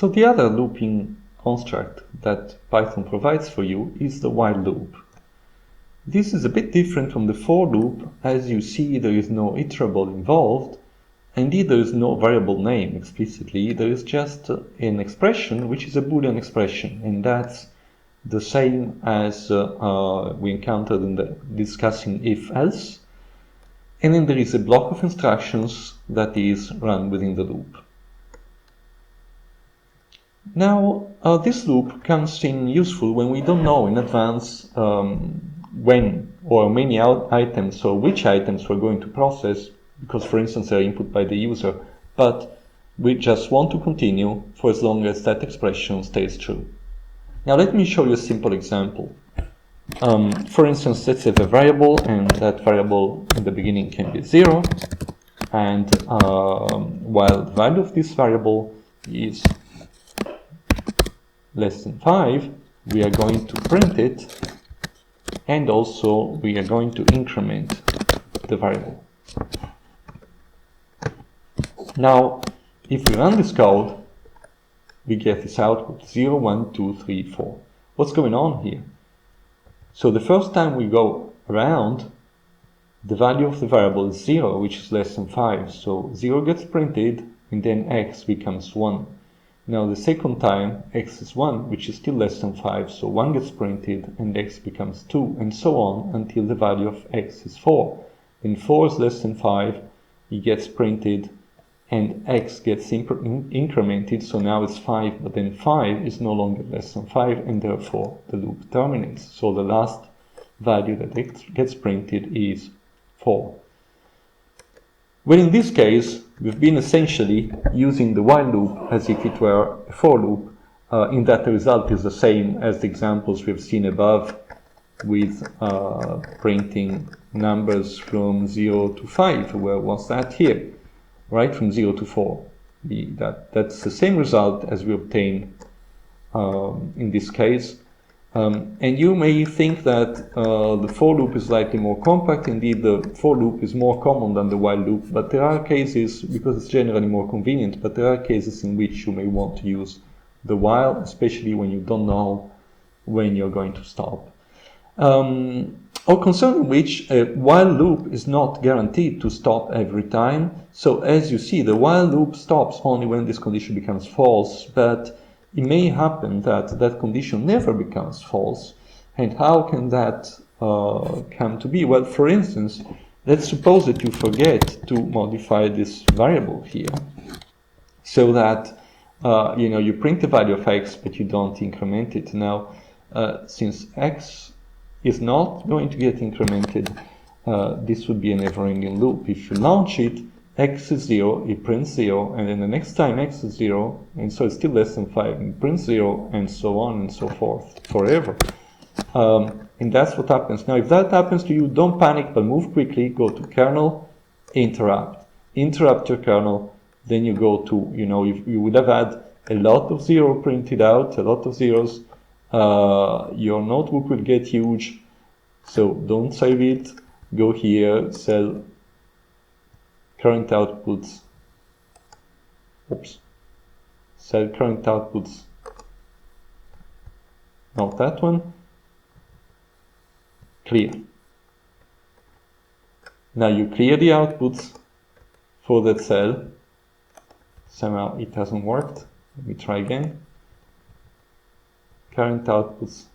So the other looping construct that Python provides for you is the while loop. This is a bit different from the for loop. As you see, there is no iterable involved. Indeed, there is no variable name explicitly. There is just an expression, which is a Boolean expression, and that's the same as we encountered in the discussing if-else. And then there is a block of instructions that is run within the loop. Now, this loop comes in useful when we don't know in advance when or many items or which items we're going to process, because for instance they're input by the user, but we just want to continue for as long as that expression stays true. Now let me show you a simple example. For instance, let's have a variable, and that variable in the beginning can be 0, and while the value of this variable is less than 5, we are going to print it, and also we are going to increment the variable. Now, if we run this code, we get this output 0, 1, 2, 3, 4. What's going on here? So the first time we go around, the value of the variable is 0, which is less than 5. So 0 gets printed, and then x becomes 1. Now the second time, x is 1, which is still less than 5, so 1 gets printed and x becomes 2, and so on until the value of x is 4. When 4 is less than 5, it gets printed and x gets incremented, so now it's 5, but then 5 is no longer less than 5, and therefore the loop terminates. So the last value that gets printed is 4. Well, in this case, we've been essentially using the while loop as if it were a for loop, in that the result is the same as the examples we've seen above with printing numbers from 0 to 5. Where was that? Here, right, from 0 to 4. That's the same result as we obtained in this case. And you may think that the for loop is slightly more compact. Indeed, the for loop is more common than the while loop, but there are cases, because it's generally more convenient, but there are cases in which you may want to use the while, especially when you don't know when you're going to stop. Or concerning which, a while loop is not guaranteed to stop every time. So as you see, the while loop stops only when this condition becomes false, but it may happen that that condition never becomes false. And how can that come to be? Well, for instance, let's suppose that you forget to modify this variable here, so that you print the value of x, but you don't increment it. Now, since x is not going to get incremented, this would be a never-ending loop. If you launch it, x is 0, it prints 0, and then the next time x is 0, and so it's still less than 5, it prints 0, and so on and so forth, forever. And that's what happens. Now, if that happens to you, don't panic, but move quickly, go to kernel, interrupt your kernel, then you go to, you would have had a lot of 0 printed out, a lot of zeros, your notebook will get huge, so don't save it, go here, sell current outputs, sell current outputs, not that one, clear. Now you clear the outputs for that cell. Somehow it hasn't worked. Let me try again. Current outputs,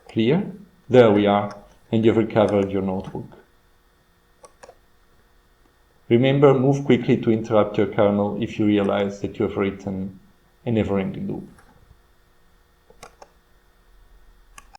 clear. There we are, and you've recovered your notebook. Remember, move quickly to interrupt your kernel if you realize that you have written a never-ending loop.